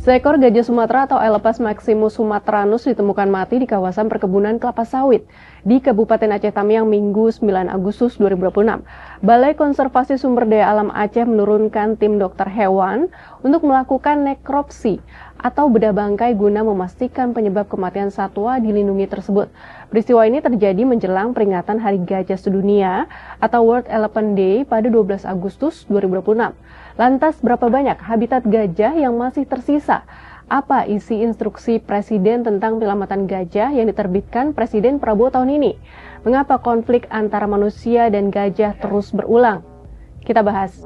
Seekor gajah Sumatera atau Elepas maximus sumatranus ditemukan mati di kawasan perkebunan kelapa sawit di Kabupaten Aceh Tamiang Minggu 9 Agustus 2026. Balai Konservasi Sumber Daya Alam Aceh menurunkan tim dokter hewan untuk melakukan nekropsi atau bedah bangkai guna memastikan penyebab kematian satwa dilindungi tersebut. Peristiwa ini terjadi menjelang peringatan Hari Gajah Sedunia atau World Elephant Day pada 12 Agustus 2026. Lantas, berapa banyak habitat gajah yang masih tersisa? Apa isi instruksi Presiden tentang penyelamatan gajah yang diterbitkan Presiden Prabowo tahun ini? Mengapa konflik antara manusia dan gajah terus berulang? Kita bahas.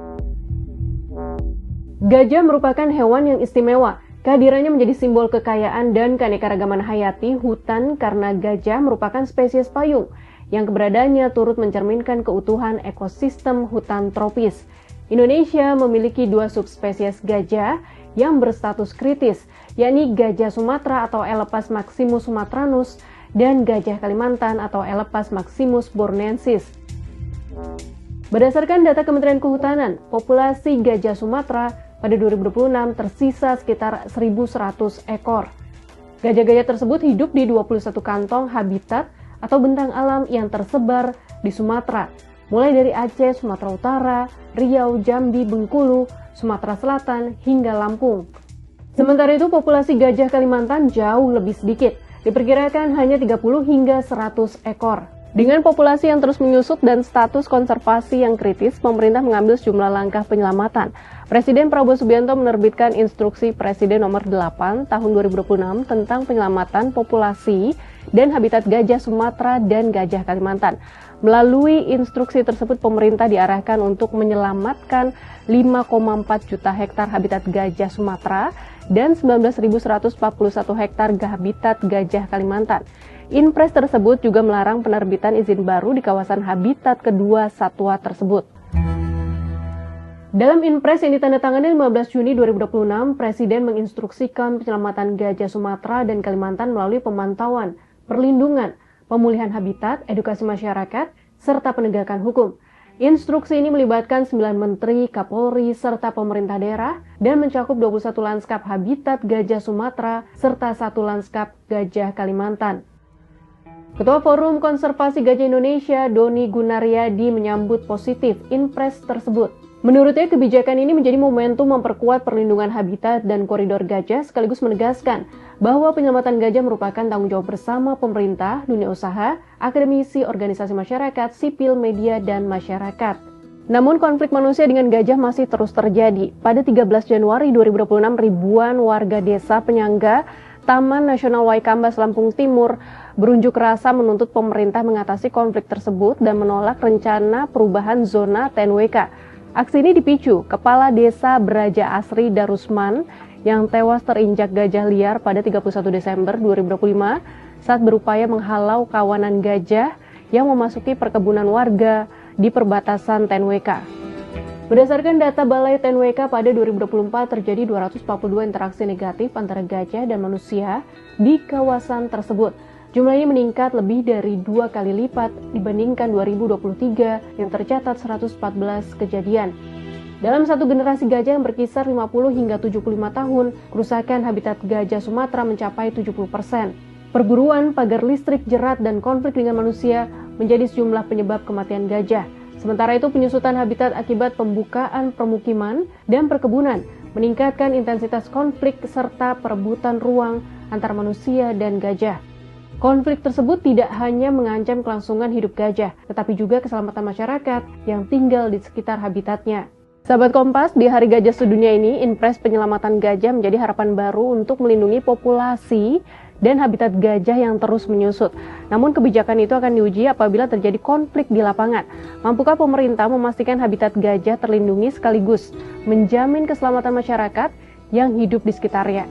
Gajah merupakan hewan yang istimewa. Kehadirannya menjadi simbol kekayaan dan keanekaragaman hayati hutan karena gajah merupakan spesies payung yang keberadaannya turut mencerminkan keutuhan ekosistem hutan tropis. Indonesia memiliki 2 subspesies gajah yang berstatus kritis, yakni gajah Sumatera atau Elepas maximus sumatranus dan gajah Kalimantan atau Elepas maximus borneensis. Berdasarkan data Kementerian Kehutanan, populasi gajah Sumatera pada 2026 tersisa sekitar 1.100 ekor. Gajah-gajah tersebut hidup di 21 kantong habitat atau bentang alam yang tersebar di Sumatera, mulai dari Aceh, Sumatera Utara, Riau, Jambi, Bengkulu, Sumatera Selatan, hingga Lampung. Sementara itu, populasi gajah Kalimantan jauh lebih sedikit, diperkirakan hanya 30 hingga 100 ekor. Dengan populasi yang terus menyusut dan status konservasi yang kritis, pemerintah mengambil sejumlah langkah penyelamatan. Presiden Prabowo Subianto menerbitkan Instruksi Presiden Nomor 8 Tahun 2026 tentang penyelamatan populasi dan habitat gajah Sumatera dan gajah Kalimantan. Melalui instruksi tersebut, pemerintah diarahkan untuk menyelamatkan 5,4 juta hektar habitat gajah Sumatera dan 19.141 hektar habitat gajah Kalimantan. Inpres tersebut juga melarang penerbitan izin baru di kawasan habitat kedua satwa tersebut. Dalam Inpres yang ditandatangani 15 Juni 2026, Presiden menginstruksikan penyelamatan gajah Sumatera dan Kalimantan melalui pemantauan, perlindungan, pemulihan habitat, edukasi masyarakat, serta penegakan hukum. Instruksi ini melibatkan 9 menteri, Kapolri, serta pemerintah daerah dan mencakup 21 lanskap habitat gajah Sumatera serta 1 lanskap gajah Kalimantan. Ketua Forum Konservasi Gajah Indonesia, Doni Gunariyadi, menyambut positif Inpres tersebut. Menurutnya, kebijakan ini menjadi momentum memperkuat perlindungan habitat dan koridor gajah sekaligus menegaskan bahwa penyelamatan gajah merupakan tanggung jawab bersama pemerintah, dunia usaha, akademisi, organisasi masyarakat, sipil, media, dan masyarakat. Namun konflik manusia dengan gajah masih terus terjadi. Pada 13 Januari 2026, ribuan warga desa penyangga Taman Nasional Waikambas, Lampung Timur berunjuk rasa menuntut pemerintah mengatasi konflik tersebut dan menolak rencana perubahan zona TNWK. Aksi ini dipicu Kepala Desa Beraja Asri Darusman yang tewas terinjak gajah liar pada 31 Desember 2025 saat berupaya menghalau kawanan gajah yang memasuki perkebunan warga di perbatasan TNWK. Berdasarkan data Balai TNWK, pada 2024 terjadi 242 interaksi negatif antara gajah dan manusia di kawasan tersebut. Jumlah ini meningkat lebih dari 2 kali lipat dibandingkan 2023 yang tercatat 114 kejadian. Dalam satu generasi gajah yang berkisar 50 hingga 75 tahun, kerusakan habitat gajah Sumatera mencapai 70%. Perburuan, pagar listrik, jerat, dan konflik dengan manusia menjadi sejumlah penyebab kematian gajah. Sementara itu, penyusutan habitat akibat pembukaan permukiman dan perkebunan meningkatkan intensitas konflik serta perebutan ruang antara manusia dan gajah. Konflik tersebut tidak hanya mengancam kelangsungan hidup gajah, tetapi juga keselamatan masyarakat yang tinggal di sekitar habitatnya. Sahabat Kompas, di Hari Gajah Sedunia ini, Inpres penyelamatan gajah menjadi harapan baru untuk melindungi populasi dan habitat gajah yang terus menyusut. Namun kebijakan itu akan diuji apabila terjadi konflik di lapangan. Mampukah pemerintah memastikan habitat gajah terlindungi sekaligus menjamin keselamatan masyarakat yang hidup di sekitarnya?